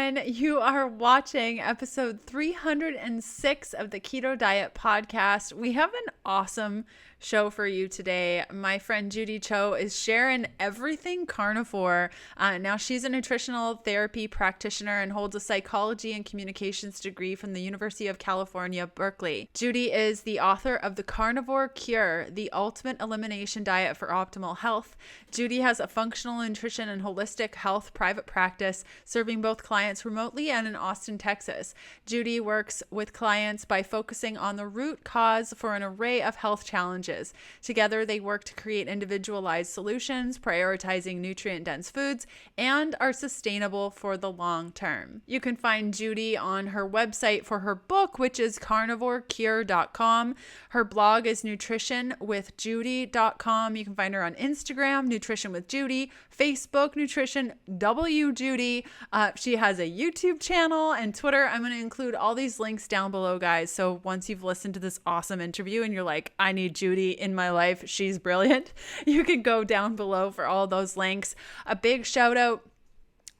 everyone. You are watching episode 306 of the Keto Diet Podcast. We have an awesome show for you today. My friend Judy Cho is sharing everything carnivore. Now, she's a nutritional therapy practitioner and holds a psychology and communications degree from the University of California, Berkeley. Judy is the author of the Carnivore Cure, the ultimate elimination diet for optimal health. Judy has a functional nutrition and holistic health private practice, serving both clients remotely and in Austin, Texas. Judy works with clients by focusing on the root cause for an array of health challenges. Together, they work to create individualized solutions, prioritizing nutrient-dense foods, and are sustainable for the long term. You can find Judy on her website for her book, which is carnivorecure.com. Her blog is nutritionwithjudy.com. You can find her on Instagram, Nutrition with Judy, Facebook, Nutrition W Judy. She has a YouTube channel and Twitter. I'm going to include all these links down below, guys. So once you've listened to this awesome interview and you're like, I need Judy in my life, she's brilliant, you can go down below for all those links. A big shout out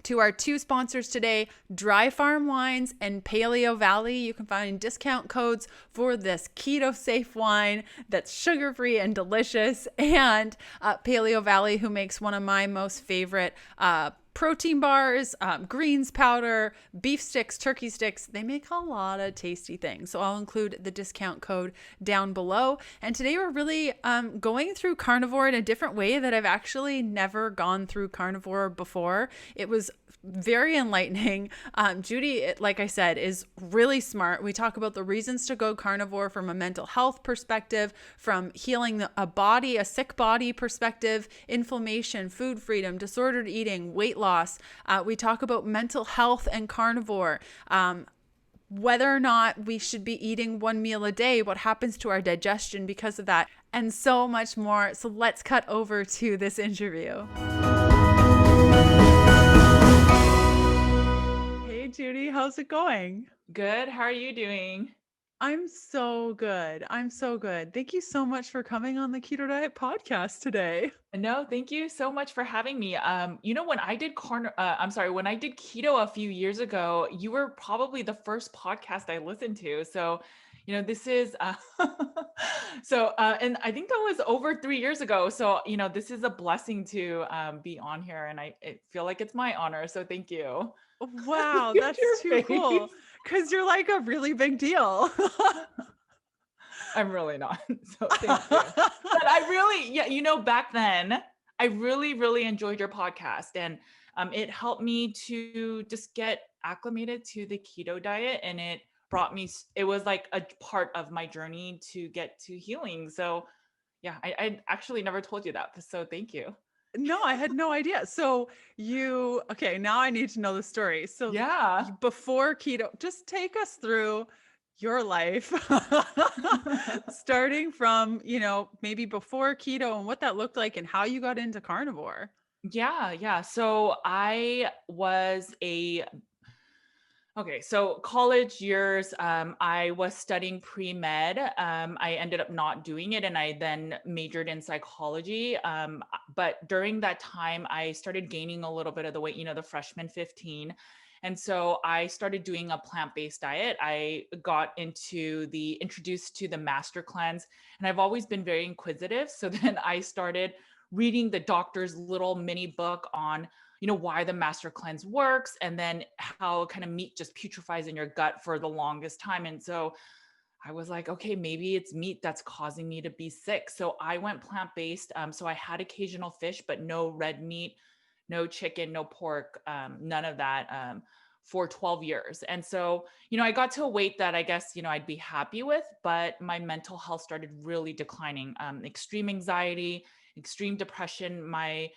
to our two sponsors today, Dry Farm Wines and Paleo Valley. You can find discount codes for this keto safe wine that's sugar-free and delicious. And Paleo Valley, who makes one of my most favorite protein bars, greens powder, beef sticks, turkey sticks. They make a lot of tasty things. So I'll include the discount code down below. And today we're really going through carnivore in a different way that I've actually never gone through carnivore before. It was very enlightening. Judy, like I said, is really smart. We talk about the reasons to go carnivore from a mental health perspective, from healing a sick body perspective, inflammation, food freedom, disordered eating, weight loss. We talk about mental health and carnivore, whether or not we should be eating one meal a day, what happens to our digestion because of that, and so much more. So let's cut over to this interview. Hey Judy, how's it going? Good. How are you doing? I'm so good. Thank you so much for coming on the Keto Diet Podcast today. No, thank you so much for having me. When I did when I did keto a few years ago, you were probably the first podcast I listened to. So, this is, and I think that was over 3 years ago. So, this is a blessing to be on here, and I feel like it's my honor. So thank you. Wow, Look at that's your too face. cool. Because you're like a really big deal. I'm really not. So thank you. But I really, back then, I really, really enjoyed your podcast. And it helped me to just get acclimated to the keto diet. And it was like a part of my journey to get to healing. So yeah, I actually never told you that. So thank you. No, I had no idea. So okay, now I need to know the story. So Yeah. before keto, just take us through your life, starting from, maybe before keto and what that looked like and how you got into carnivore. Yeah. So so college years, I was studying pre-med. I ended up not doing it and I then majored in psychology. But during that time, I started gaining a little bit of the weight, the freshman 15. And so I started doing a plant-based diet. I got introduced to the master cleanse, and I've always been very inquisitive. So then I started reading the doctor's little mini book on why the master cleanse works, and then how kind of meat just putrefies in your gut for the longest time. And so I was like, okay, maybe it's meat that's causing me to be sick. So I went plant-based. So I had occasional fish, but no red meat, no chicken, no pork, none of that, for 12 years. And so, I got to a weight that I guess, I'd be happy with, but my mental health started really declining. Extreme anxiety, extreme depression. My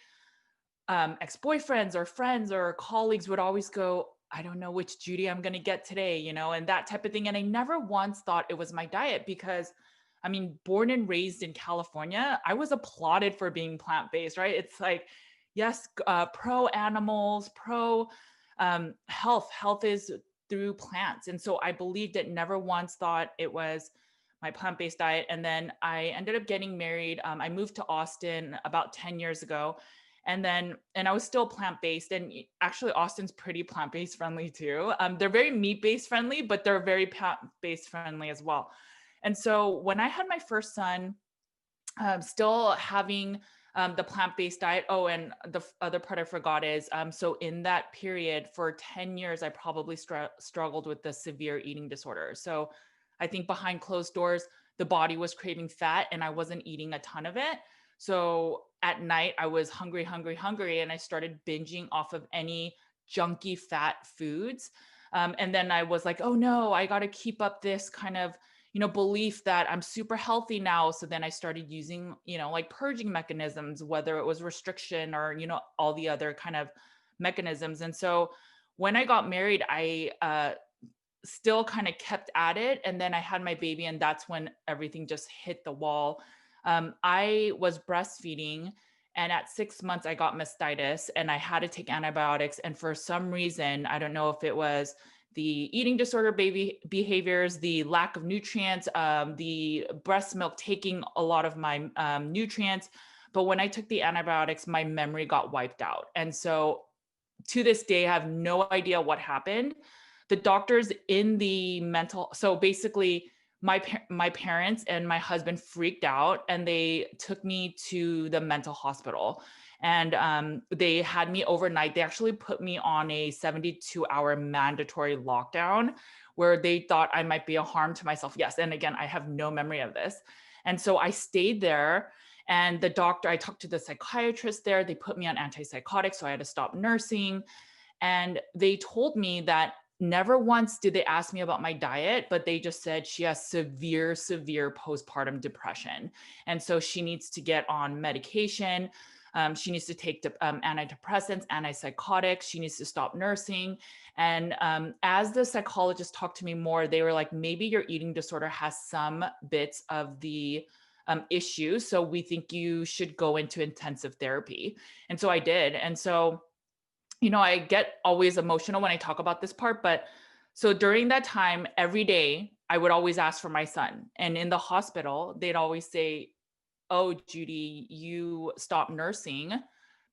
ex-boyfriends or friends or colleagues would always go, I don't know which Judy I'm going to get today, and that type of thing. And I never once thought it was my diet because, born and raised in California, I was applauded for being plant-based, right? It's like, yes, pro animals, pro health. Health is through plants. And so I believed it, never once thought it was my plant-based diet. And then I ended up getting married. I moved to Austin about 10 years ago. And I was still plant-based, and actually Austin's pretty plant-based friendly too. They're very meat-based friendly, but they're very plant-based friendly as well. And so when I had my first son, still having the plant-based diet. Oh, and the other part I forgot is, so in that period for 10 years, I probably struggled with the severe eating disorder. So I think behind closed doors, the body was craving fat and I wasn't eating a ton of it. So at night I was hungry, hungry, hungry. And I started binging off of any junky fat foods. And then I was like, oh no, I got to keep up this kind of belief that I'm super healthy now. So then I started using, like purging mechanisms, whether it was restriction or, all the other kind of mechanisms. And so when I got married, I still kind of kept at it. And then I had my baby, and that's when everything just hit the wall. I was breastfeeding, and at 6 months, I got mastitis and I had to take antibiotics. And for some reason, I don't know if it was the eating disorder baby behaviors, the lack of nutrients, the breast milk taking a lot of my nutrients. But when I took the antibiotics, my memory got wiped out. And so to this day, I have no idea what happened. The doctors in the so basically my parents and my husband freaked out, and they took me to the mental hospital, and they had me overnight. They actually put me on a 72-hour mandatory lockdown where they thought I might be a harm to myself. Yes. And again, I have no memory of this. And so I stayed there, and I talked to the psychiatrist there. They put me on antipsychotics. So I had to stop nursing. And they told me that never once did they ask me about my diet, but they just said she has severe, severe postpartum depression. And so she needs to get on medication. She needs to take antidepressants, antipsychotics. She needs to stop nursing. And as the psychologist talked to me more, they were like, maybe your eating disorder has some bits of the issue. So we think you should go into intensive therapy. And so I did. And so I get always emotional when I talk about this part, but so during that time, every day, I would always ask for my son. And in the hospital, they'd always say, oh, Judy, you stop nursing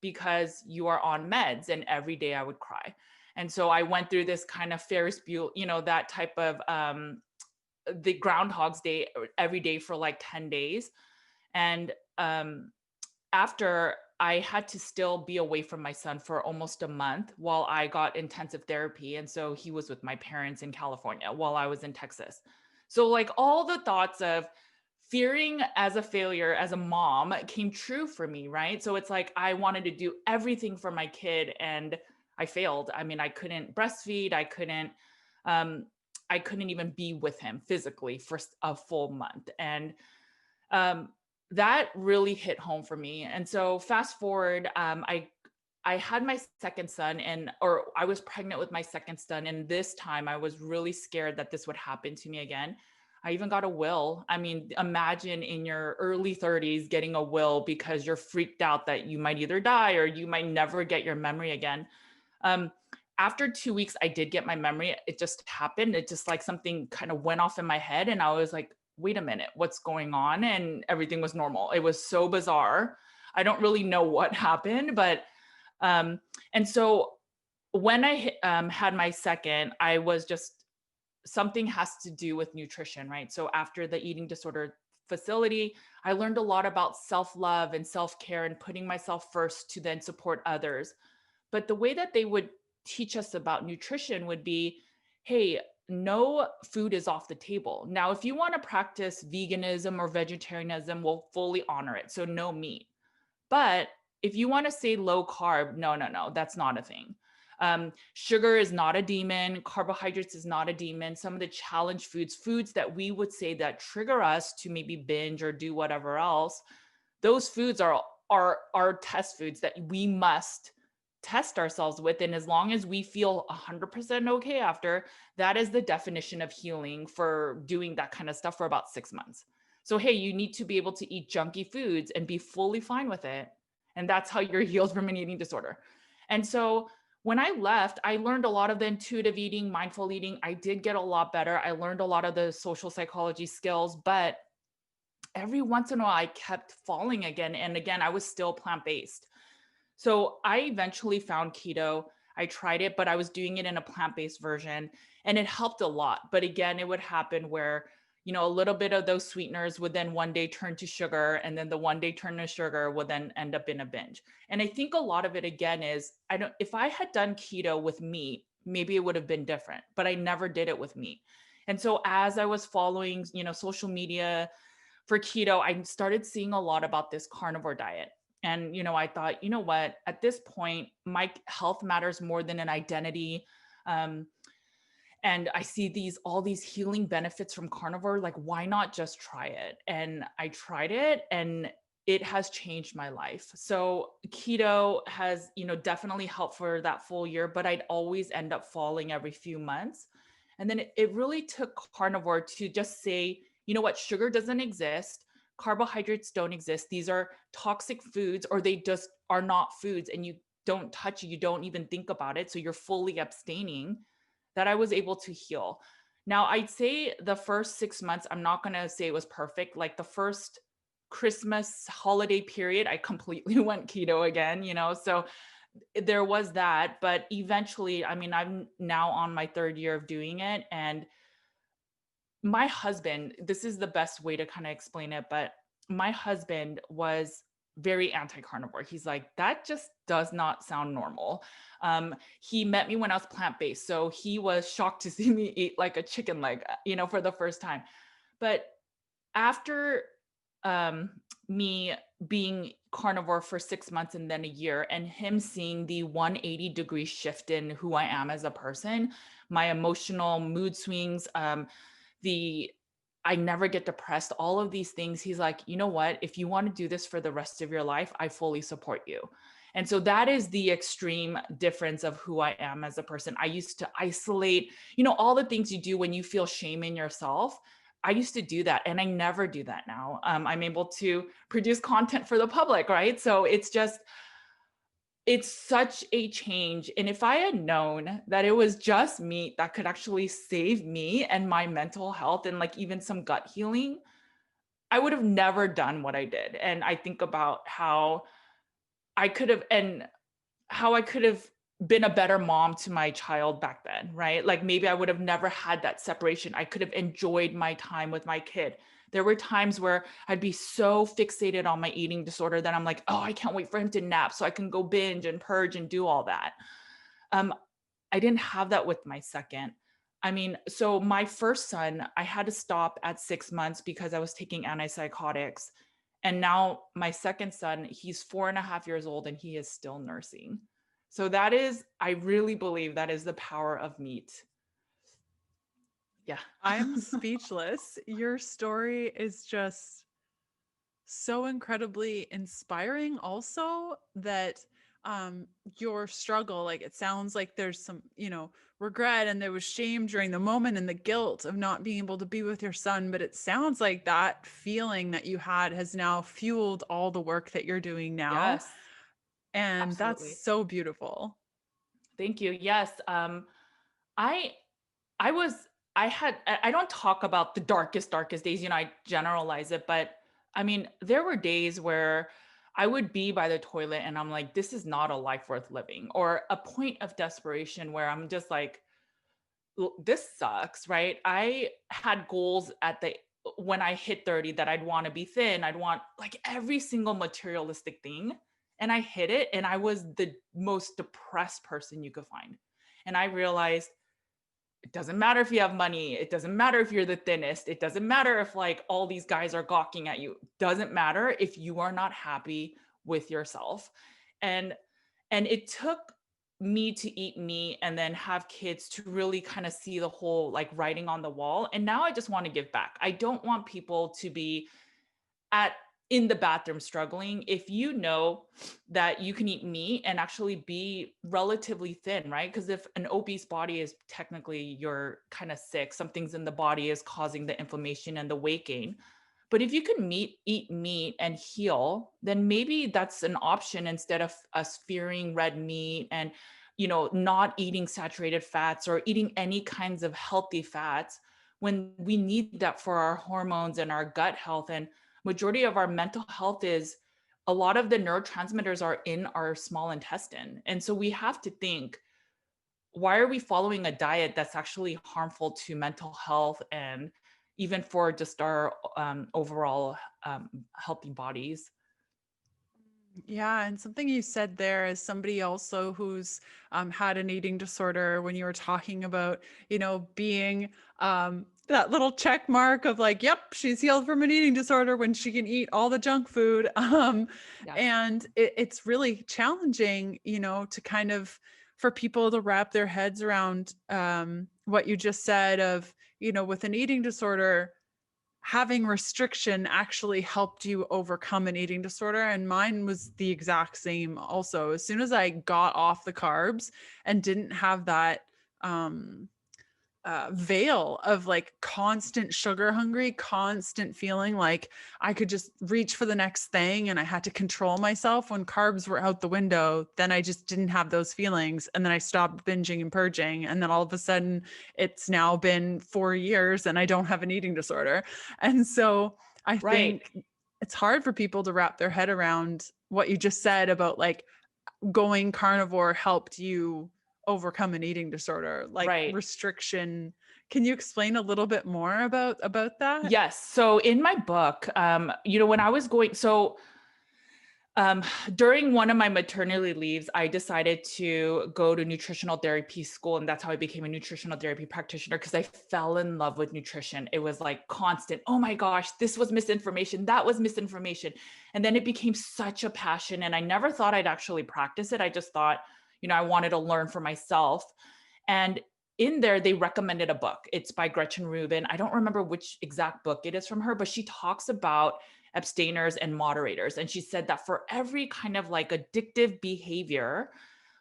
because you are on meds. And every day I would cry. And so I went through this kind of Ferris Bueller, that type of the Groundhog's Day every day for like 10 days. And after, I had to still be away from my son for almost a month while I got intensive therapy. And so he was with my parents in California while I was in Texas. So like all the thoughts of fearing as a failure as a mom came true for me, right? So it's like I wanted to do everything for my kid and I failed. I mean, I couldn't breastfeed. I couldn't even be with him physically for a full month. And that really hit home for me. And so fast forward, I had my second son, or I was pregnant with my second son. And this time I was really scared that this would happen to me again. I even got a will. I mean, imagine in your early 30s getting a will because you're freaked out that you might either die or you might never get your memory again. After 2 weeks, I did get my memory. It just happened. It just like something kind of went off in my head. And I was like, wait a minute, what's going on? And everything was normal. It was so bizarre. I don't really know what happened, but, and so when I had my second, I was just, something has to do with nutrition, right? So after the eating disorder facility, I learned a lot about self-love and self-care and putting myself first to then support others. But the way that they would teach us about nutrition would be, hey, no food is off the table. Now, if you want to practice veganism or vegetarianism, we'll fully honor it. So no meat. But if you want to say low carb, no, that's not a thing. Sugar is not a demon. Carbohydrates is not a demon. Some of the challenge foods that we would say that trigger us to maybe binge or do whatever else, those foods are test foods that we must test ourselves with. And as long as we feel 100% okay after, that is the definition of healing for doing that kind of stuff for about 6 months. So, hey, you need to be able to eat junky foods and be fully fine with it. And that's how you're healed from an eating disorder. And so when I left, I learned a lot of the intuitive eating, mindful eating. I did get a lot better. I learned a lot of the social psychology skills, but every once in a while I kept falling again. And again, I was still plant-based. So I eventually found keto. I tried it, but I was doing it in a plant-based version and it helped a lot. But again, it would happen where, a little bit of those sweeteners would then one day turn to sugar, and then the one day turn to sugar would then end up in a binge. And I think a lot of it again is, if I had done keto with meat, maybe it would have been different, but I never did it with meat. And so as I was following, social media for keto, I started seeing a lot about this carnivore diet. And, I thought, you know what, at this point, my health matters more than an identity. Um, and I see all these healing benefits from carnivore. Like, why not just try it? And I tried it and it has changed my life. So keto has, definitely helped for that full year, but I'd always end up falling every few months. And then it really took carnivore to just say, you know what, sugar doesn't exist. Carbohydrates don't exist. These are toxic foods, or they just are not foods, and you don't touch it. You don't even think about it. So you're fully abstaining. That I was able to heal. Now, I'd say the first 6 months, I'm not going to say it was perfect. Like the first Christmas holiday period, I completely went keto again, so there was that. But eventually, I mean, I'm now on my third year of doing it. And my husband, this is the best way to kind of explain it, but my husband was very anti-carnivore. He's like, that just does not sound normal. He met me when I was plant-based, so he was shocked to see me eat like a chicken leg, for the first time. But after um, me being carnivore for 6 months and then a year, and him seeing the 180-degree shift in who I am as a person, my emotional mood swings, the I never get depressed, all of these things. He's like, you know what? If you want to do this for the rest of your life, I fully support you. And so that is the extreme difference of who I am as a person. I used to isolate, all the things you do when you feel shame in yourself. I used to do that, and I never do that now. I'm able to produce content for the public, right? So it's such a change. And if I had known that it was just meat that could actually save me and my mental health and like even some gut healing, I would have never done what I did. And I think about I could have, and how I could have been a better mom to my child back then, right? Like maybe I would have never had that separation. I could have enjoyed my time with my kid. There were times where I'd be so fixated on my eating disorder that I'm like, oh, I can't wait for him to nap so I can go binge and purge and do all that. Um, I didn't have that with my second. I mean, so my first son, I had to stop at 6 months because I was taking antipsychotics. And now my second son, he's 4.5 years old and he is still nursing. So I really believe that is the power of meat. Yeah. I'm speechless. Your story is just so incredibly inspiring also, that your struggle, like it sounds like there's some, regret, and there was shame during the moment and the guilt of not being able to be with your son, but it sounds like that feeling that you had has now fueled all the work that you're doing now, Yes, and that's absolutely. so beautiful. Thank you. Yes. I I was I don't talk about the darkest days, I generalize it, but I mean, there were days where I would be by the toilet and I'm like, this is not a life worth living, or a point of desperation where I'm just like, this sucks, right? I had goals when I hit 30 that I'd want to be thin. I'd want like every single materialistic thing. And I hit it, and I was the most depressed person you could find. And I realized it doesn't matter if you have money. It doesn't matter if you're the thinnest. It doesn't matter if like all these guys are gawking at you. It doesn't matter if you are not happy with yourself. And it took me to eat meat and then have kids to really kind of see the whole like writing on the wall. And now I just want to give back. I don't want people to be at in the bathroom struggling. If you know that you can eat meat and actually be relatively thin, right? Because if an obese body is technically you're kind of sick, something's in the body is causing the inflammation and the weight gain. But if you can eat meat and heal, then maybe that's an option instead of us fearing red meat and not eating saturated fats or eating any kinds of healthy fats when we need that for our hormones and our gut health. And majority of our mental health is a lot of the neurotransmitters are in our small intestine. And so we have to think, why are we following a diet that's actually harmful to mental health and even for just our overall healthy bodies? Yeah, and something you said there as somebody also who's had an eating disorder, when you were talking about, being that little check mark of like, yep, she's healed from an eating disorder when she can eat all the junk food. Yes. And it's really challenging, to kind of for people to wrap their heads around what you just said of, with an eating disorder, having restriction actually helped you overcome an eating disorder. And mine was the exact same also. As soon as I got off the carbs and didn't have that um veil of like constant sugar hungry, constant feeling like I could just reach for the next thing and I had to control myself when carbs were out the window, then I just didn't have those feelings. And then I stopped binging and purging. And then all of a sudden it's now been 4 years and I don't have an eating disorder. And so I Right. think it's hard for people to wrap their head around what you just said about like going carnivore helped you overcome an eating disorder, like Right. restriction. Can you explain a little bit more about that? Yes. So in my book, when I was going, um, during one of my maternity leaves, I decided to go to nutritional therapy school, and that's how I became a nutritional therapy practitioner because I fell in love with nutrition. It was like constant, oh my gosh, this was misinformation, that was misinformation. And then it became such a passion, and I never thought I'd actually practice it. I just thought, I wanted to learn for myself. And in there, they recommended a book. It's by Gretchen Rubin. I don't remember which exact book it is from her, but she talks about abstainers and moderators. And she said that for every kind of like addictive behavior,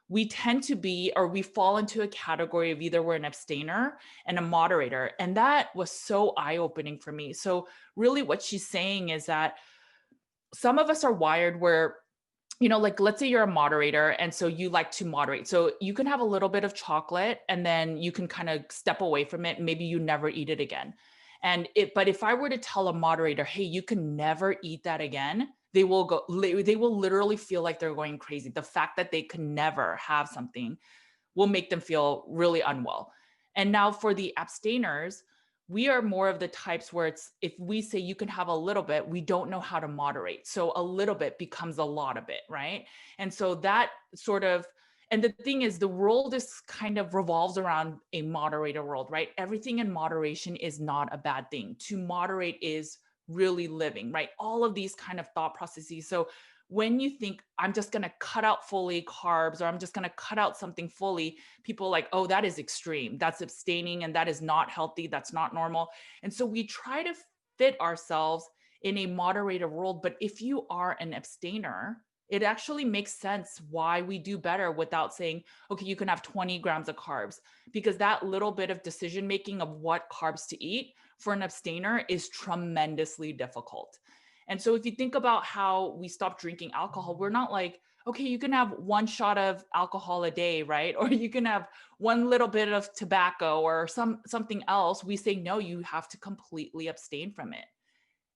we tend to be, or we fall into a category of either we're an abstainer and a moderator. And that was so eye opening for me. So, really, what she's saying is that some of us are wired where, like let's say you're a moderator and so you like to moderate. So you can have a little bit of chocolate and then you can kind of step away from it. Maybe you never eat it again. But if I were to tell a moderator, hey, you can never eat that again, they will literally feel like they're going crazy. The fact that they can never have something will make them feel really unwell. And now for the abstainers, we are more of the types where it's if we say you can have a little bit, we don't know how to moderate. So a little bit becomes a lot of it, right? And so that sort of, and the thing is, the world is kind of revolves around a moderator world, right? Everything in moderation is not a bad thing. To moderate is really living, right? All of these kind of thought processes. So when you think I'm just going to cut out fully carbs or I'm just going to cut out something fully, people are like, oh, that is extreme. That's abstaining and that is not healthy. That's not normal. And so we try to fit ourselves in a moderator world. But if you are an abstainer, it actually makes sense why we do better without saying, okay, you can have 20 grams of carbs, because that little bit of decision making of what carbs to eat for an abstainer is tremendously difficult. And so if you think about how we stop drinking alcohol, we're not like, okay, you can have one shot of alcohol a day, right? Or you can have one little bit of tobacco or something else. We say, no, you have to completely abstain from it.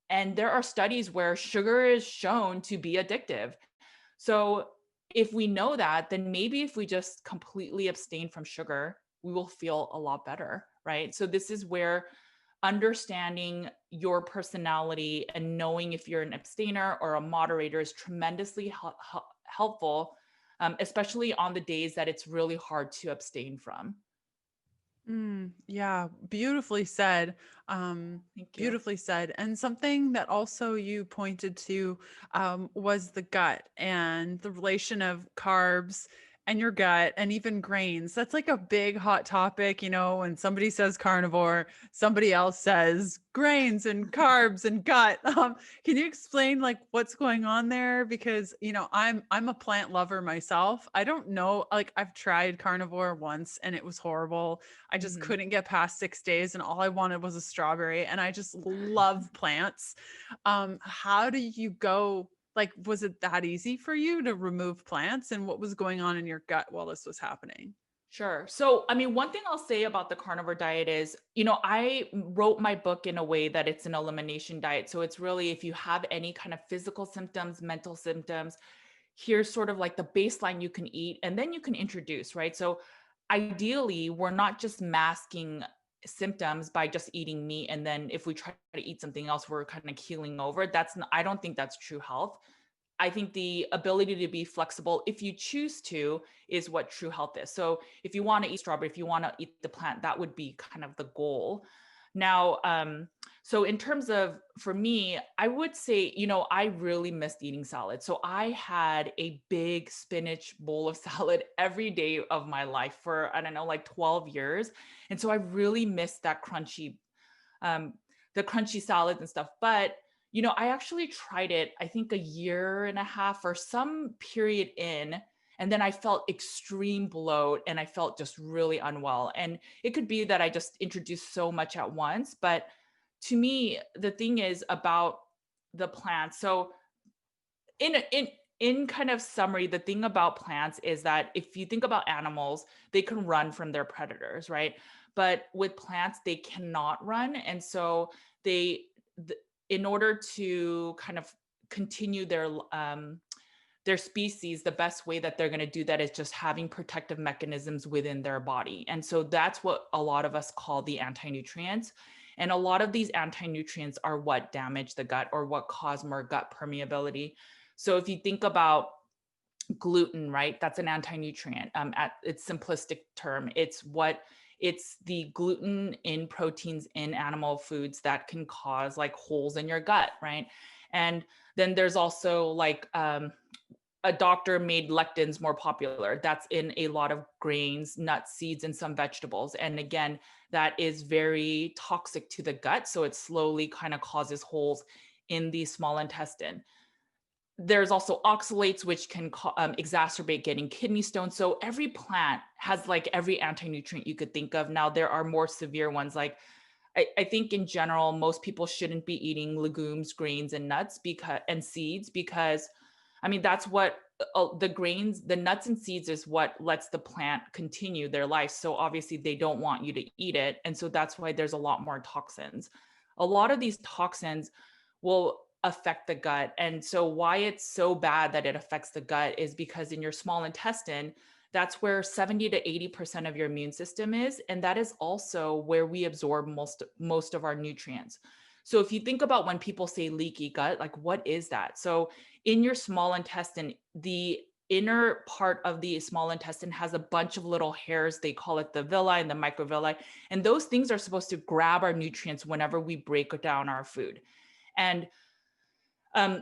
And there are studies where sugar is shown to be addictive. So if we know that, then maybe if we just completely abstain from sugar, we will feel a lot better, right? So this is where understanding your personality and knowing if you're an abstainer or a moderator is tremendously helpful, especially on the days that it's really hard to abstain from. Yeah, beautifully said. Thank you. Beautifully said. And something that also you pointed to was the gut and the relation of carbs and your gut and even grains. That's like a big hot topic, when somebody says carnivore, somebody else says grains and carbs and gut. Can you explain like what's going on there? Because, I'm a plant lover myself. I don't know, like I've tried carnivore once and it was horrible. I just Mhm. couldn't get past 6 days and all I wanted was a strawberry. And I just love plants. How do you go? Like, was it that easy for you to remove plants? And what was going on in your gut while this was happening? Sure. So, I mean, one thing I'll say about the carnivore diet is, I wrote my book in a way that it's an elimination diet. So it's really, if you have any kind of physical symptoms, mental symptoms, here's sort of like the baseline you can eat, and then you can introduce, right? So ideally, we're not just masking symptoms by just eating meat. And then if we try to eat something else, we're kind of keeling over. I don't think that's true health. I think the ability to be flexible, if you choose to, is what true health is. So if you want to eat strawberry, if you want to eat the plant, that would be kind of the goal. Now, so in terms of for me, I would say, I really missed eating salad. So I had a big spinach bowl of salad every day of my life for, I don't know, like 12 years. And so I really missed that um, the crunchy salads and stuff. But I actually tried it, I think a year and a half or some period in, and then I felt extreme bloat and I felt just really unwell. And it could be that I just introduced so much at once. But to me, the thing is about the plants. So in kind of summary, the thing about plants is that if you think about animals, they can run from their predators, right? But with plants, they cannot run. And so they, in order to kind of continue their species, the best way that they're going to do that is just having protective mechanisms within their body. And so that's what a lot of us call the anti-nutrients. And a lot of these anti-nutrients are what damage the gut or what cause more gut permeability. So if you think about gluten, right? That's an anti-nutrient. At its simplistic term, it's the gluten in proteins in animal foods that can cause like holes in your gut, right? And then there's also like a doctor made lectins more popular. That's in a lot of grains, nuts, seeds, and some vegetables. And again, that is very toxic to the gut. So it slowly kind of causes holes in the small intestine. There's also oxalates, which can exacerbate getting kidney stones. So every plant has like every anti-nutrient you could think of. Now, there are more severe ones. Like I think in general, most people shouldn't be eating legumes, grains, and nuts and seeds, because I mean, that's what the grains, the nuts and seeds is what lets the plant continue their life. So obviously they don't want you to eat it. And so that's why there's a lot more toxins. A lot of these toxins will affect the gut. And so why it's so bad that it affects the gut is because in your small intestine, that's where 70 to 80% of your immune system is. And that is also where we absorb most of our nutrients. So if you think about when people say leaky gut, like what is that? So in your small intestine, the inner part of the small intestine has a bunch of little hairs. They call it the villi and the microvilli. And those things are supposed to grab our nutrients whenever we break down our food. And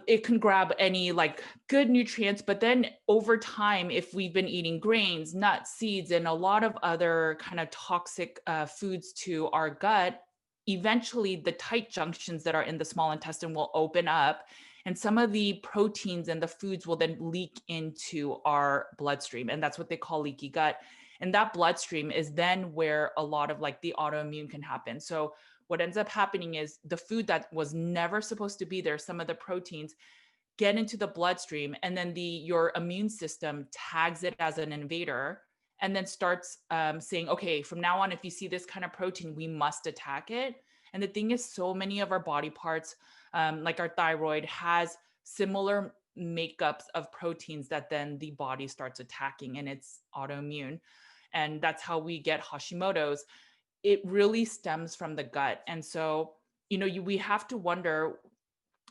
it can grab any like good nutrients, but then over time, if we've been eating grains, nuts, seeds, and a lot of other kind of toxic foods to our gut, eventually the tight junctions that are in the small intestine will open up, and some of the proteins and the foods will then leak into our bloodstream, and that's what they call leaky gut. And that bloodstream is then where a lot of like the autoimmune can happen. So what ends up happening is the food that was never supposed to be there, some of the proteins get into the bloodstream, and then your immune system tags it as an invader and then starts saying, okay, from now on, if you see this kind of protein, we must attack it. And the thing is, so many of our body parts, like our thyroid, has similar makeups of proteins that then the body starts attacking, and it's autoimmune. And that's how we get Hashimoto's. It really stems from the gut. And so, we have to wonder,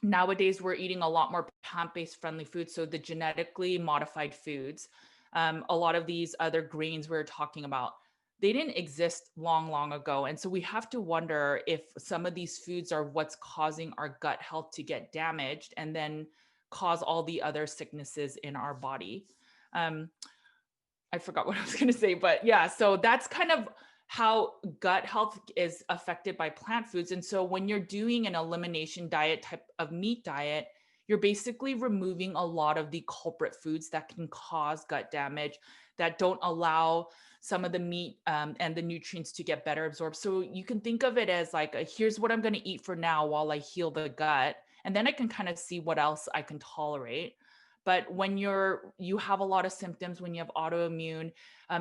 nowadays we're eating a lot more plant-based friendly foods. So the genetically modified foods, a lot of these other grains we're talking about, they didn't exist long, long ago. And so we have to wonder if some of these foods are what's causing our gut health to get damaged and then cause all the other sicknesses in our body. Um, I forgot what I was going to say, but yeah, so that's kind of how gut health is affected by plant foods. And so when you're doing an elimination diet type of meat diet, you're basically removing a lot of the culprit foods that can cause gut damage, that don't allow some of the meat and the nutrients to get better absorbed. So you can think of it as like, here's what I'm going to eat for now while I heal the gut. And then I can kind of see what else I can tolerate. But when you have a lot of symptoms, when you have autoimmune,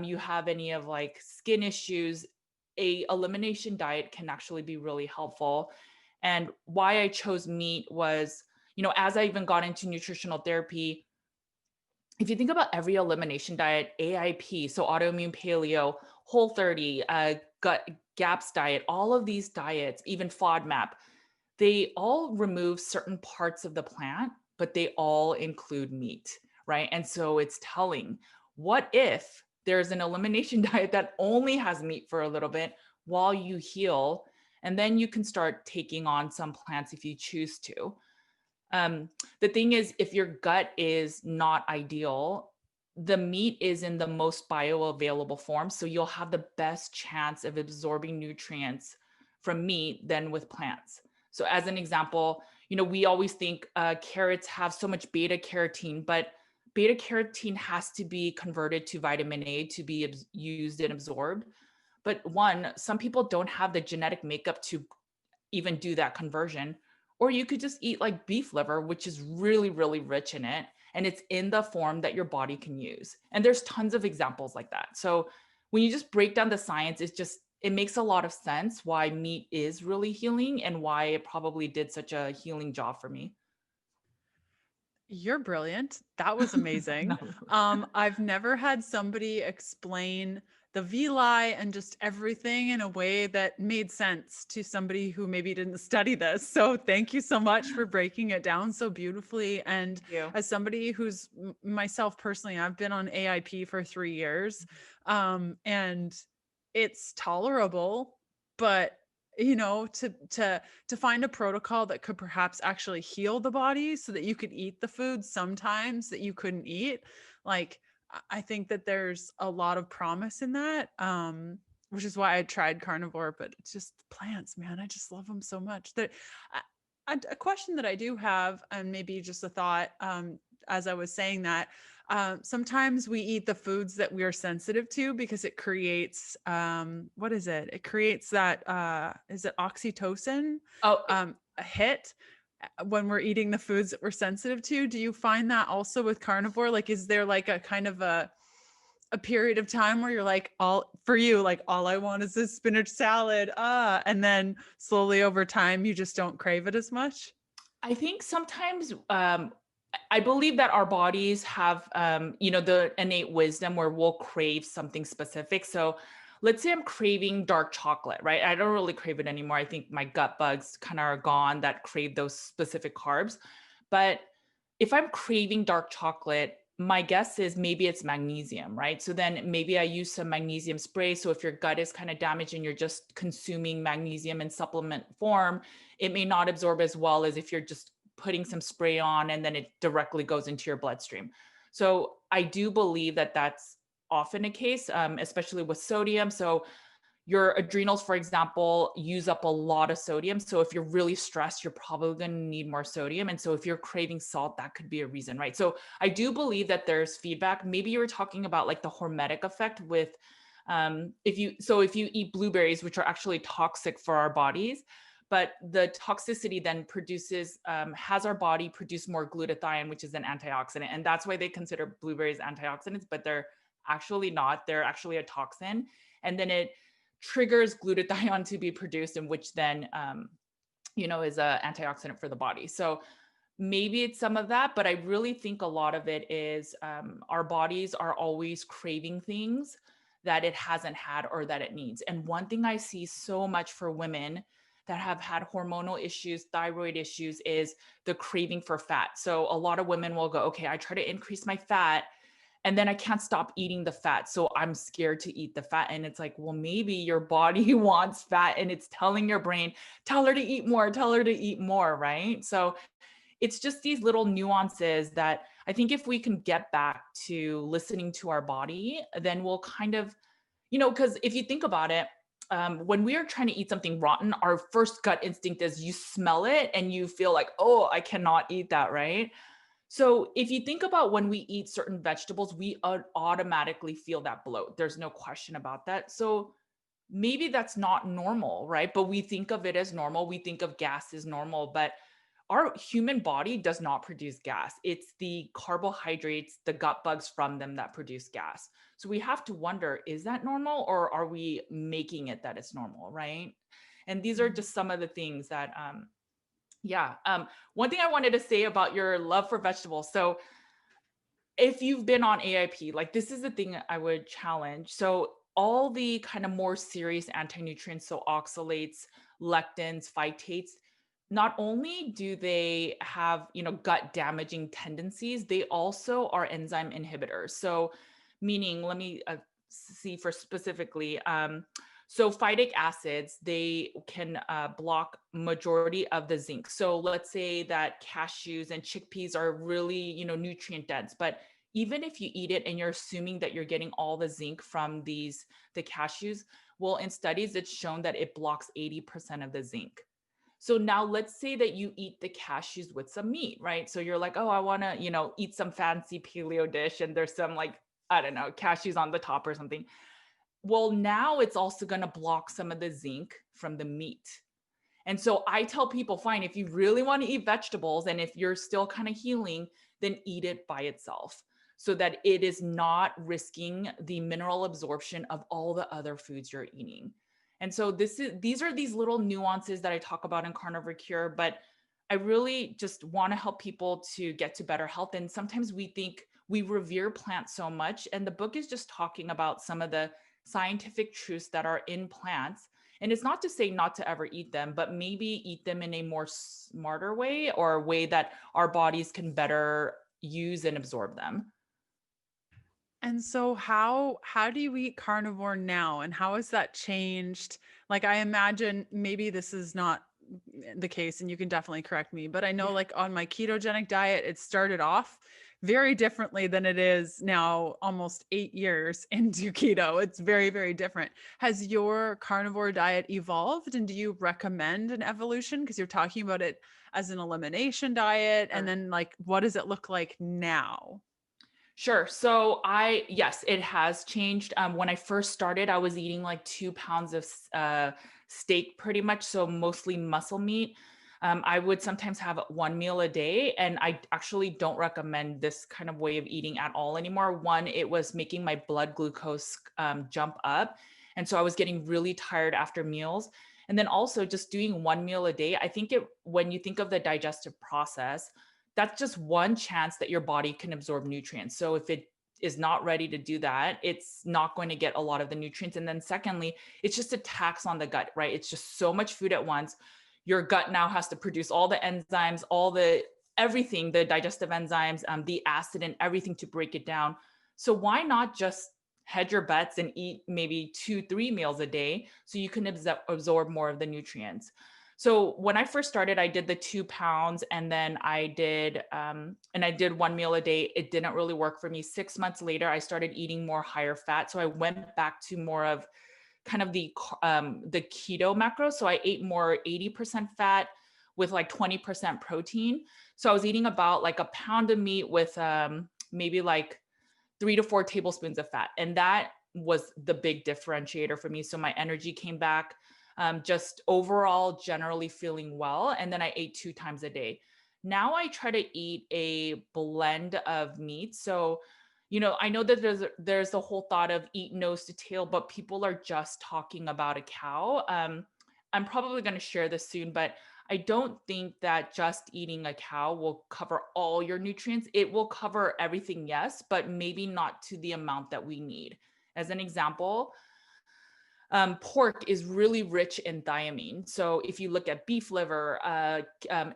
you have any of like skin issues, a elimination diet can actually be really helpful. And why I chose meat was, as I even got into nutritional therapy, if you think about every elimination diet, AIP, so autoimmune paleo, whole 30, gut gaps diet, all of these diets, even FODMAP, they all remove certain parts of the plant, but they all include meat, right? And so it's telling, what if there's an elimination diet that only has meat for a little bit while you heal? And then you can start taking on some plants if you choose to. The thing is, if your gut is not ideal, the meat is in the most bioavailable form. So you'll have the best chance of absorbing nutrients from meat than with plants. So as an example, we always think carrots have so much beta carotene, but beta carotene has to be converted to vitamin A to be used and absorbed. But one, some people don't have the genetic makeup to even do that conversion. Or you could just eat like beef liver, which is really, really rich in it. And it's in the form that your body can use. And there's tons of examples like that. So when you just break down the science, it makes a lot of sense why meat is really healing and why it probably did such a healing job for me. You're brilliant. That was amazing. No. I've never had somebody explain the villi and just everything in a way that made sense to somebody who maybe didn't study this. So thank you so much for breaking it down so beautifully. And Thank you. as somebody who's myself personally, I've been on AIP for 3 years, and it's tolerable, but to find a protocol that could perhaps actually heal the body so that you could eat the foods sometimes that you couldn't eat, like I think that there's a lot of promise in that, which is why I tried carnivore. But it's just plants, man, I just love them so much. That a question that I do have, and maybe just a thought, as I was saying that, sometimes we eat the foods that we are sensitive to because it creates, what is it? It creates that, is it oxytocin? Oh, A hit when we're eating the foods that we're sensitive to. Do you find that also with carnivore? Like, is there like a kind of a period of time where you're like, all for you, like all I want is this spinach salad, and then slowly over time you just don't crave it as much? I think sometimes I believe that our bodies have the innate wisdom where we'll crave something specific. So let's say I'm craving dark chocolate, right? I don't really crave it anymore. I think my gut bugs kind of are gone that crave those specific carbs. But if I'm craving dark chocolate, my guess is maybe it's magnesium, right? So then maybe I use some magnesium spray. So if your gut is kind of damaged and you're just consuming magnesium in supplement form, it may not absorb as well as if you're just putting some spray on and then it directly goes into your bloodstream. So I do believe that that's often a case, especially with sodium. So your adrenals, for example, use up a lot of sodium. So if you're really stressed, you're probably going to need more sodium. And so if you're craving salt, that could be a reason, right? So I do believe that there's feedback. Maybe you were talking about like the hormetic effect with if you eat blueberries, which are actually toxic for our bodies, but the toxicity then has our body produce more glutathione, which is an antioxidant. And that's why they consider blueberries antioxidants, but they're actually not. They're actually a toxin. And then it triggers glutathione to be produced, and which then is an antioxidant for the body. So maybe it's some of that, but I really think a lot of it is our bodies are always craving things that it hasn't had or that it needs. And one thing I see so much for women that have had hormonal issues, thyroid issues, is the craving for fat. So a lot of women will go, okay, I try to increase my fat and then I can't stop eating the fat. So I'm scared to eat the fat. And it's like, well, maybe your body wants fat and it's telling your brain, tell her to eat more, tell her to eat more, right? So it's just these little nuances that I think if we can get back to listening to our body, then we'll kind of, because if you think about it, when we are trying to eat something rotten, our first gut instinct is you smell it and you feel like, oh, I cannot eat that, right? So if you think about when we eat certain vegetables, we automatically feel that bloat. There's no question about that. So maybe that's not normal, right? But we think of it as normal. We think of gas as normal, but our human body does not produce gas. It's the carbohydrates, the gut bugs from them that produce gas. So we have to wonder, is that normal, or are we making it that it's normal, right? And these are just some of the things that, one thing I wanted to say about your love for vegetables. So if you've been on AIP, like this is the thing I would challenge. So all the kind of more serious anti-nutrients, so oxalates, lectins, phytates, not only do they have, gut damaging tendencies, they also are enzyme inhibitors. So meaning, let me see for specifically, so phytic acids, they can block majority of the zinc. So let's say that cashews and chickpeas are really, nutrient dense, but even if you eat it and you're assuming that you're getting all the zinc from the cashews, well, in studies, it's shown that it blocks 80% of the zinc. So now let's say that you eat the cashews with some meat, right? So you're like, oh, I want to, eat some fancy paleo dish and there's some like, I don't know, cashews on the top or something. Well, now it's also going to block some of the zinc from the meat. And so I tell people, fine, if you really want to eat vegetables and if you're still kind of healing, then eat it by itself so that it is not risking the mineral absorption of all the other foods you're eating. And so these are these little nuances that I talk about in Carnivore Cure, but I really just want to help people to get to better health. And sometimes we think we revere plants so much, and the book is just talking about some of the scientific truths that are in plants. And it's not to say not to ever eat them, but maybe eat them in a more smarter way, or a way that our bodies can better use and absorb them. And so how do you eat carnivore now, and how has that changed? Like, I imagine maybe this is not the case and you can definitely correct me, but I know like on my ketogenic diet, it started off very differently than it is now, almost 8 years into keto. It's very, very different. Has your carnivore diet evolved, and do you recommend an evolution? Because you're talking about it as an elimination diet. And then like, what does it look like now? Sure. So yes, it has changed. When I first started, I was eating like 2 pounds of steak pretty much. So mostly muscle meat. I would sometimes have one meal a day, and I actually don't recommend this kind of way of eating at all anymore. One, it was making my blood glucose jump up. And so I was getting really tired after meals. And then also just doing one meal a day, I think when you think of the digestive process, that's just one chance that your body can absorb nutrients. So if it is not ready to do that, it's not going to get a lot of the nutrients. And then secondly, it's just a tax on the gut, right? It's just so much food at once. Your gut now has to produce all the enzymes, everything, the digestive enzymes, the acid and everything to break it down. So why not just hedge your bets and eat maybe 2-3 meals a day so you can absorb more of the nutrients? So when I first started, I did the 2 pounds, and then I did one meal a day. It didn't really work for me. 6 months later, I started eating more higher fat. So I went back to more of kind of the keto macro. So I ate more 80% fat with like 20% protein. So I was eating about like a pound of meat with maybe like 3 to 4 tablespoons of fat. And that was the big differentiator for me. So my energy came back. Just overall generally feeling well. And then I ate 2 times a day. Now I try to eat a blend of meat. So, I know that there's the whole thought of eat nose to tail, but people are just talking about a cow. I'm probably going to share this soon, but I don't think that just eating a cow will cover all your nutrients. It will cover everything, yes, but maybe not to the amount that we need. As an example, pork is really rich in thiamine. So if you look at beef liver,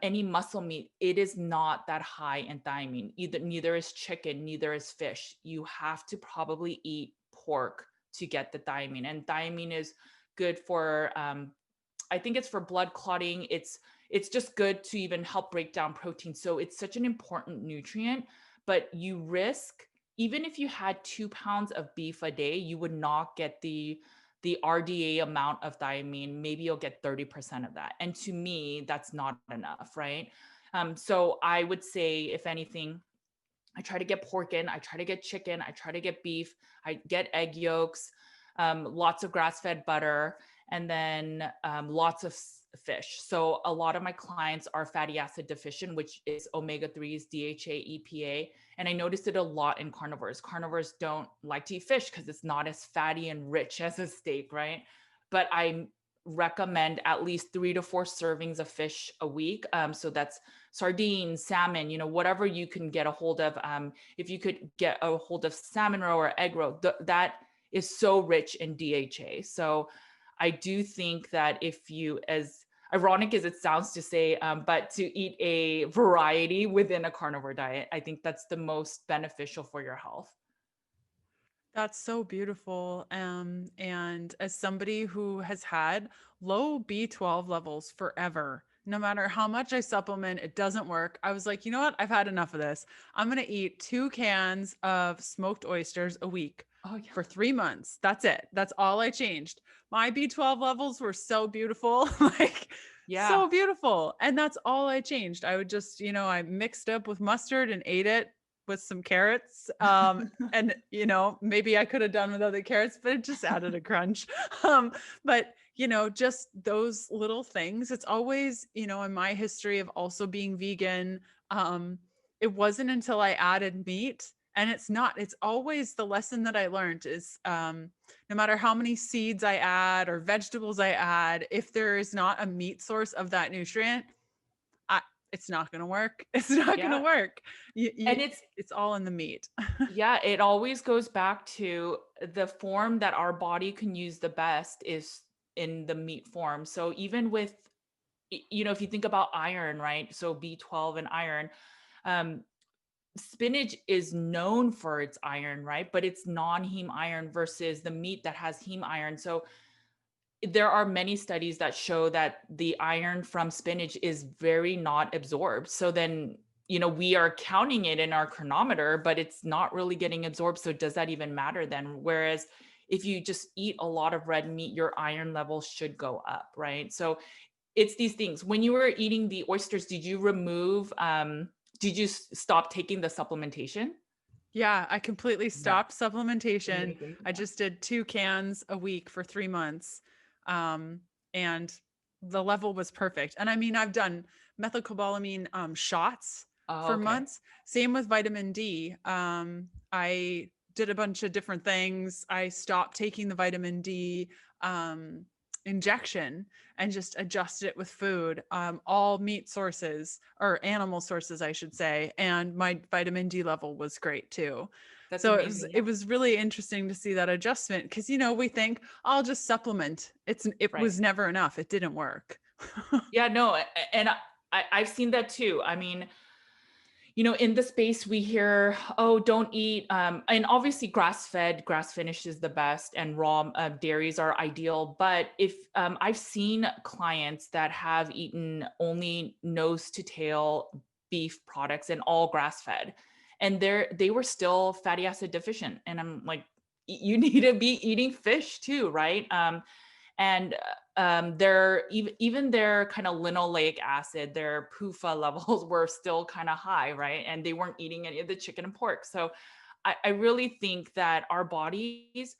any muscle meat, it is not that high in thiamine. Neither is chicken, neither is fish. You have to probably eat pork to get the thiamine. And thiamine is good for, I think it's for blood clotting. It's just good to even help break down protein. So it's such an important nutrient, but you risk, even if you had 2 pounds of beef a day, you would not get the RDA amount of thiamine. Maybe you'll get 30% of that. And to me, that's not enough, right? So I would say, if anything, I try to get pork in, I try to get chicken, I try to get beef, I get egg yolks. lots of grass-fed butter, and then lots of fish. So a lot of my clients are fatty acid deficient, which is omega-3s, DHA, EPA. And I noticed it a lot in carnivores. Carnivores don't like to eat fish because it's not as fatty and rich as a steak, right? But I recommend at least 3 to 4 servings of fish a week. So that's sardines, salmon, whatever you can get a hold of. If you could get a hold of salmon roe or egg roe, that is so rich in DHA. So I do think that if you, as ironic as it sounds to say, but to eat a variety within a carnivore diet, I think that's the most beneficial for your health. That's so beautiful. And as somebody who has had low B12 levels forever, no matter how much I supplement, it doesn't work. I was like, you know what? I've had enough of this. I'm going to eat 2 cans of smoked oysters a week Oh, yeah. for 3 months. That's it. That's all I changed. My B12 levels were so beautiful, like Yeah. so beautiful. And that's all I changed. I would just, I mixed up with mustard and ate it with some carrots. And maybe I could have done without the carrots, but it just added a crunch. But just those little things. It's always, in my history of also being vegan, it wasn't until I added meat, and it's always the lesson that I learned is, no matter how many seeds I add or vegetables I add, if there is not a meat source of that nutrient, it's not going to work. It's not going to Yeah. work. And It's all in the meat. yeah, it always goes back to the form that our body can use the best is in the meat form. So even with, if you think about iron, right? So B12 and iron, um, spinach is known for its iron, right? But it's non-heme iron versus the meat that has heme iron. So there are many studies that show that the iron from spinach is very not absorbed. So then, we are counting it in our chronometer, but it's not really getting absorbed. So does that even matter then? Whereas if you just eat a lot of red meat, your iron levels should go up, right? So it's these things. When you were eating the oysters, did you stop taking the supplementation? Yeah, I completely stopped supplementation. Amazing. I just did 2 cans a week for 3 months. And the level was perfect. And I mean, I've done methylcobalamin shots Oh, for okay. months. Same with vitamin D. I did a bunch of different things. I stopped taking the vitamin D injection and just adjusted it with food, all meat sources or animal sources, I should say. And my vitamin D level was great too. That's So amazing. it was really interesting to see that adjustment because we think I'll just supplement. It Right. was never enough. It didn't work. Yeah, no, and I've seen that too. I mean, in the space we hear, oh, don't eat, and obviously grass-fed, grass-finished is the best, and raw dairies are ideal. But if I've seen clients that have eaten only nose to tail beef products and all grass-fed, and they were still fatty acid deficient, and I'm like, you need to be eating fish too, right? And their even their kind of linoleic acid, their PUFA levels were still kind of high, right? And they weren't eating any of the chicken and pork. So I really think that our bodies,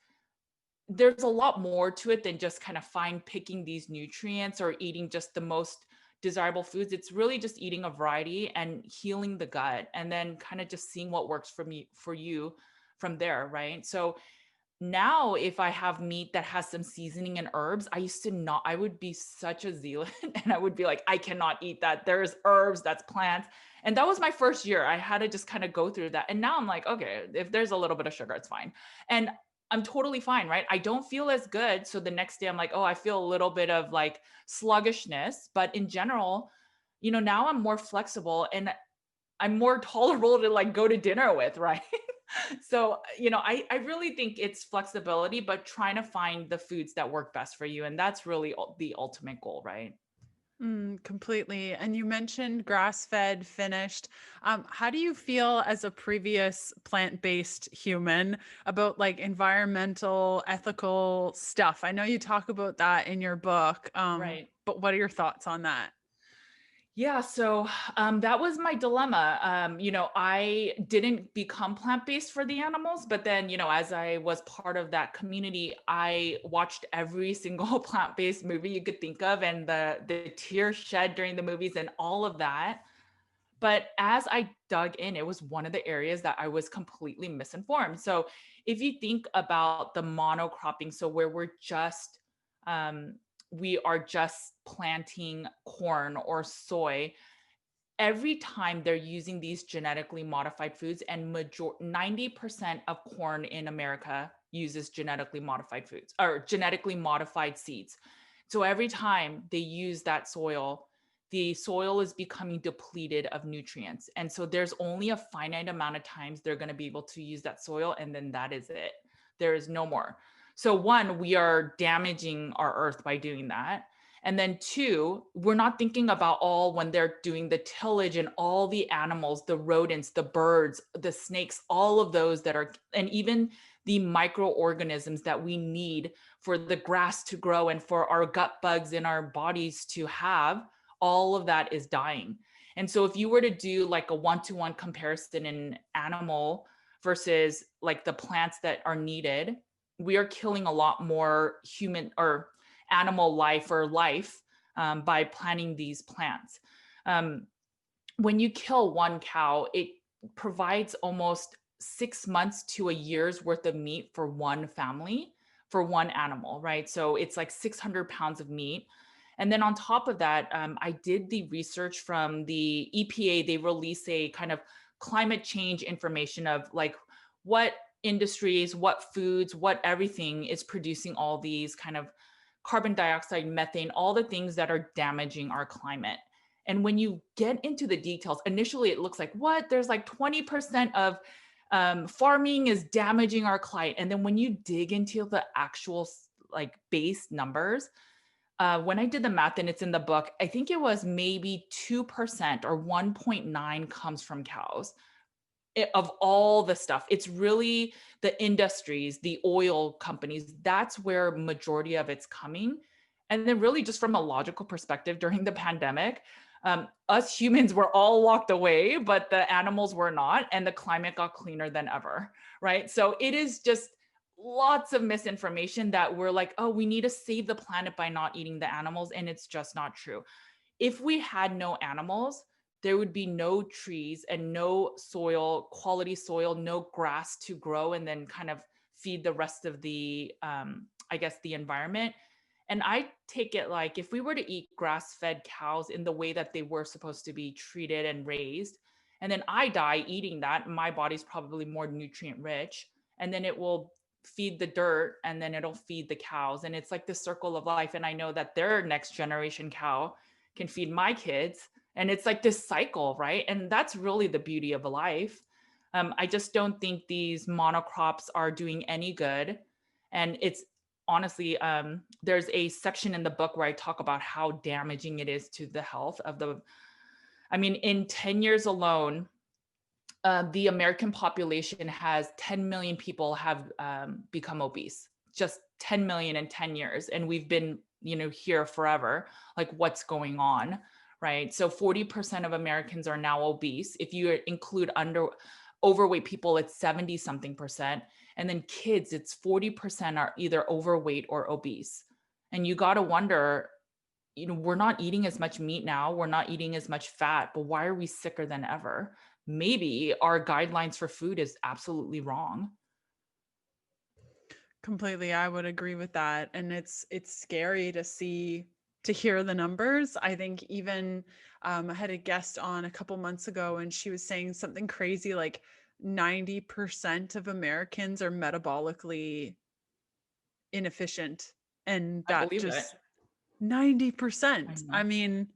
there's a lot more to it than just kind of fine picking these nutrients or eating just the most desirable foods. It's really just eating a variety and healing the gut, and then kind of just seeing what works for you from there, right? So now if I have meat that has some seasoning and herbs, I would be such a zealot and I would be like, I cannot eat that. There's herbs, that's plants. And that was my first year. I had to just kind of go through that. And now I'm like, okay, if there's a little bit of sugar, it's fine. And I'm totally fine, right? I don't feel as good. So the next day I'm like, oh, I feel a little bit of like sluggishness. But in general, now I'm more flexible and I'm more tolerable to like go to dinner with, right? So, I really think it's flexibility, but trying to find the foods that work best for you. And that's really the ultimate goal, right? Completely. And you mentioned grass-fed finished. How do you feel as a previous plant-based human about like environmental, ethical stuff? I know you talk about that in your book. Right. But what are your thoughts on that? Yeah, so that was my dilemma. I didn't become plant-based for the animals, but then, as I was part of that community, I watched every single plant-based movie you could think of, and the tears shed during the movies and all of that. But as I dug in, it was one of the areas that I was completely misinformed. So if you think about the monocropping, so where um, we are just planting corn or soy, every time they're using these genetically modified foods, and 90% of corn in America uses genetically modified foods or genetically modified seeds. So every time they use that soil, the soil is becoming depleted of nutrients. And so there's only a finite amount of times they're going to be able to use that soil, and then that is it. There is no more. So one, we are damaging our earth by doing that. And then two, we're not thinking about all when they're doing the tillage and all the animals, the rodents, the birds, the snakes, all of those that are, and even the microorganisms that we need for the grass to grow and for our gut bugs in our bodies to have, all of that is dying. And so if you were to do like a one-to-one comparison in animal versus like the plants that are needed, we are killing a lot more human or animal life or life by planting these plants. Um, when you kill one cow, it provides almost 6 months to a year's worth of meat for one family, for one animal, right? So it's like 600 pounds of meat. And then on top of that, I did the research from the EPA. They release a kind of climate change information of like what industries, what foods, what everything is producing all these kind of carbon dioxide, methane, all the things that are damaging our climate. And when you get into the details, initially it looks like, what? There's like 20% of farming is damaging our climate. And then when you dig into the actual like base numbers, when I did the math, and it's in the book, I think it was maybe 2% or 1.9 comes from cows of all the stuff. It's really the industries, the oil companies, that's where majority of it's coming. And then really just from a logical perspective during the pandemic, us humans were all locked away, but the animals were not, and the climate got cleaner than ever, right? So it is just lots of misinformation that we're like, oh, we need to save the planet by not eating the animals, and it's just not true. If we had no animals, there would be no trees and no soil, quality soil, no grass to grow and then kind of feed the rest of the, I guess, the environment. And I take it like if we were to eat grass-fed cows in the way that they were supposed to be treated and raised, and then I die eating that, my body's probably more nutrient rich, and then it will feed the dirt and then it'll feed the cows. And it's like the circle of life. And I know that their next generation cow can feed my kids. And it's like this cycle, right? And that's really the beauty of a life. I just don't think these monocrops are doing any good. And it's honestly, there's a section in the book where I talk about how damaging it is to the health of in 10 years alone, the American population has 10 million people have become obese, just 10 million in 10 years. And we've been, here forever. Like what's going on, right? So 40% of Americans are now obese. If you include overweight people, it's 70 something percent. And then kids, it's 40% are either overweight or obese. And you got to wonder, we're not eating as much meat now. We're not eating as much fat, but why are we sicker than ever? Maybe our guidelines for food is absolutely wrong. Completely. I would agree with that. And it's scary to hear the numbers. I think even I had a guest on a couple months ago and she was saying something crazy like 90% of Americans are metabolically inefficient. And that just 90%. I mean,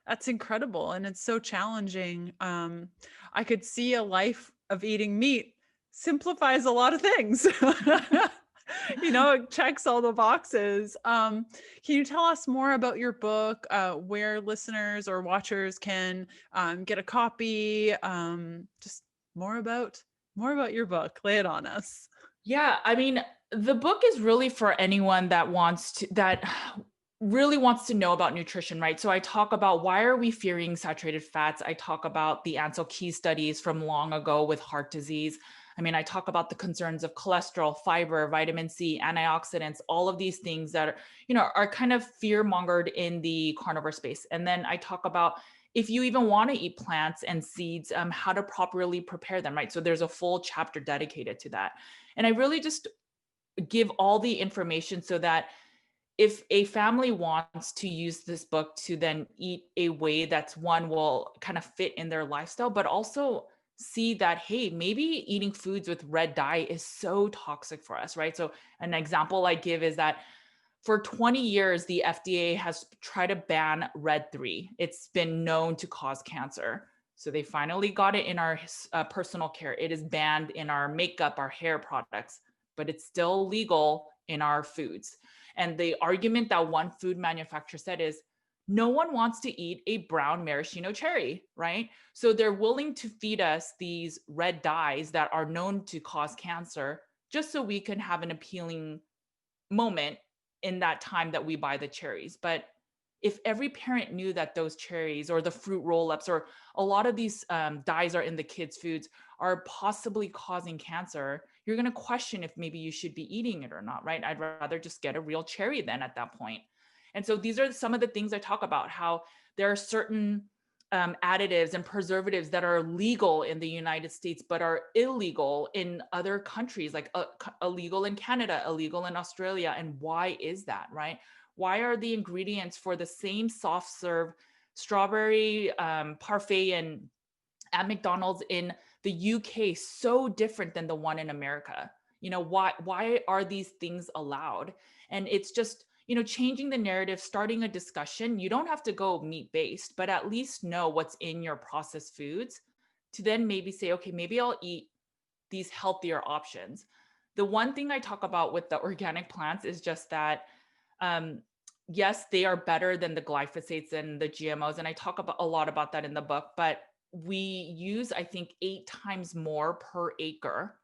that's incredible. And it's so challenging. I could see a life of eating meat simplifies a lot of things. It checks all the boxes. Can you tell us more about your book, where listeners or watchers can get a copy? Just more about your book. Lay it on us. Yeah, the book is really for anyone that wants to, that really wants to know about nutrition, right? So I talk about why are we fearing saturated fats? I talk about the Ansel Keys studies from long ago with heart disease. I mean, I talk about the concerns of cholesterol, fiber, vitamin C, antioxidants, all of these things that are, are kind of fear mongered in the carnivore space. And then I talk about if you even want to eat plants and seeds, how to properly prepare them, right? So there's a full chapter dedicated to that. And I really just give all the information so that if a family wants to use this book to then eat a way that's one will kind of fit in their lifestyle, but also see that, hey, maybe eating foods with red dye is so toxic for us, right? So an example I give is that for 20 years, the FDA has tried to ban red 3. It's been known to cause cancer. So they finally got it in our personal care. It is banned in our makeup, our hair products, but it's still legal in our foods. And the argument that one food manufacturer said is, no one wants to eat a brown maraschino cherry, right? So they're willing to feed us these red dyes that are known to cause cancer just so we can have an appealing moment in that time that we buy the cherries. But if every parent knew that those cherries or the fruit roll-ups or a lot of these dyes are in the kids' foods are possibly causing cancer, you're going to question if maybe you should be eating it or not, right? I'd rather just get a real cherry then at that point. And so these are some of the things I talk about, how there are certain additives and preservatives that are legal in the United States, but are illegal in other countries, like illegal in Canada, illegal in Australia. And why is that, right? Why are the ingredients for the same soft serve strawberry parfait and at McDonald's in the UK so different than the one in America? Why are these things allowed? And it's just, changing the narrative, starting a discussion. You don't have to go meat based, but at least know what's in your processed foods to then maybe say, okay, maybe I'll eat these healthier options. The one thing I talk about with the organic plants is just that, yes, they are better than the glyphosates and the GMOs. And I talk about a lot about that in the book, but we use, I think, 8 times more per acre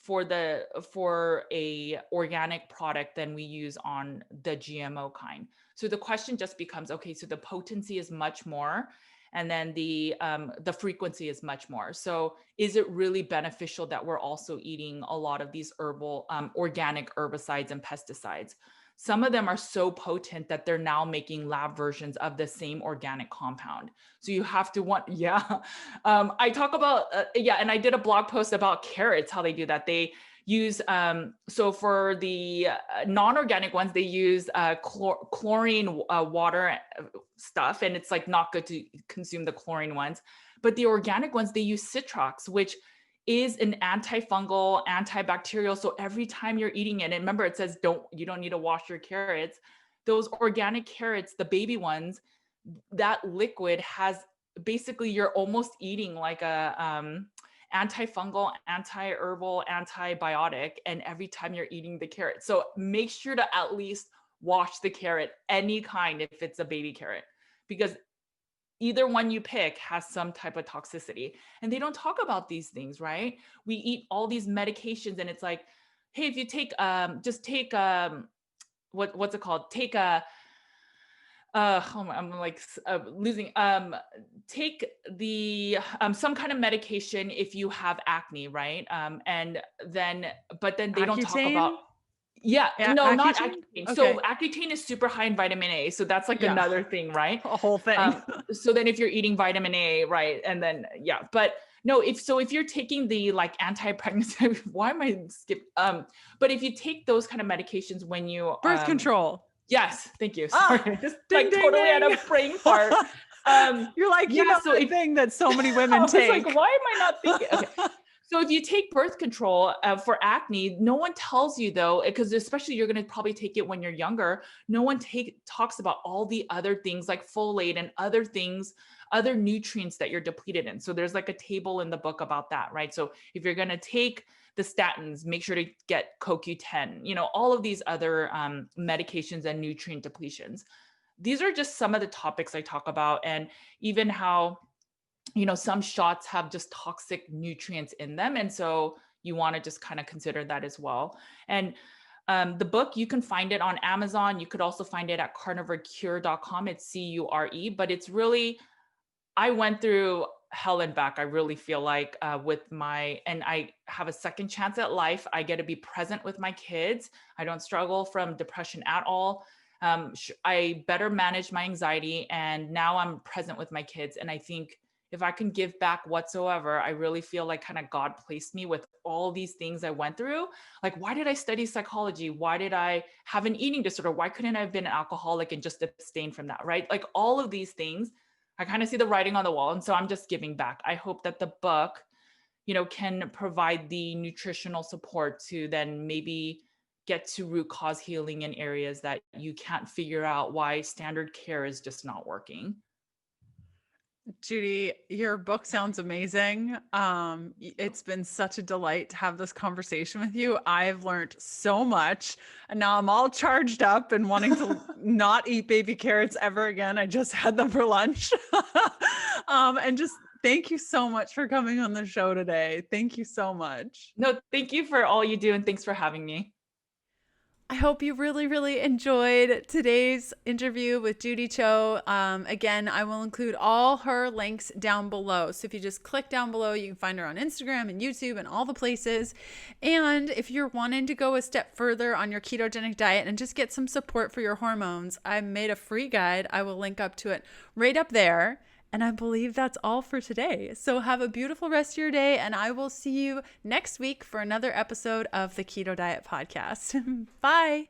for a organic product than we use on the GMO kind. So the question just becomes, okay, so the potency is much more, and then the frequency is much more. So is it really beneficial that we're also eating a lot of these herbal organic herbicides and pesticides? Some of them are so potent that they're now making lab versions of the same organic compound. So you have to I talk about, and I did a blog post about carrots, how they do that. They use, so for the non-organic ones, they use chlorine water stuff, and it's like not good to consume the chlorine ones. But the organic ones, they use citrox, which is an antifungal, antibacterial. So every time you're eating it, and remember it says you don't need to wash your carrots. Those organic carrots, the baby ones, that liquid has basically, you're almost eating like a antifungal, anti-herbal, antibiotic, and every time you're eating the carrot. So make sure to at least wash the carrot, any kind, if it's a baby carrot, because either one you pick has some type of toxicity. And they don't talk about these things, right? We eat all these medications and it's like, hey, if you take, just take, what's it called? Take a, I'm like losing, take the, some kind of medication if you have acne, right? But then they don't talk about, Accutane? no, not Accutane? Accutane. Okay. So Accutane is super high in vitamin A. So that's like Yeah. another thing, right? A whole thing. So then if you're eating vitamin A, right? And then, but no, if you're taking the like anti-pregnancy, why am I skip? But if you take those kind of medications when you, Birth control. yes, thank you. Sorry. Just like ding, totally ding. had a brain fart. You're like, so the thing that so many women I was take. like, why am I not thinking? Okay. So if you take birth control for acne, no one tells you though, because especially you're going to probably take it when you're younger. No one talks about all the other things like folate and other things, other nutrients that you're depleted in. So there's like a table in the book about that, right? So if you're going to take the statins, make sure to get CoQ10, all of these other medications and nutrient depletions. These are just some of the topics I talk about, and even how some shots have just toxic nutrients in them. And so you want to just kind of consider that as well. And The book, you can find it on Amazon. You could also find it at carnivorecure.com. It's CURE, but it's really, I went through hell and back. I really feel like and I have a second chance at life. I get to be present with my kids. I don't struggle from depression at all. I better manage my anxiety, and now I'm present with my kids. And I think if I can give back whatsoever, I really feel like kind of God placed me with all these things I went through. Like, why did I study psychology? Why did I have an eating disorder? Why couldn't I have been an alcoholic and just abstain from that? Right? Like all of these things, I kind of see the writing on the wall. And so I'm just giving back. I hope that the book, can provide the nutritional support to then maybe get to root cause healing in areas that you can't figure out why standard care is just not working. Judy, your book sounds amazing. It's been such a delight to have this conversation with you. I've learned so much, and now I'm all charged up and wanting to not eat baby carrots ever again. I just had them for lunch. And just thank you so much for coming on the show today. Thank you so much. No, thank you for all you do, and thanks for having me. I hope you really, really enjoyed today's interview with Judy Cho. Again, I will include all her links down below. So if you just click down below, you can find her on Instagram and YouTube and all the places. And if you're wanting to go a step further on your ketogenic diet and just get some support for your hormones, I made a free guide. I will link up to it right up there. And I believe that's all for today. So have a beautiful rest of your day, and I will see you next week for another episode of the Keto Diet Podcast. Bye.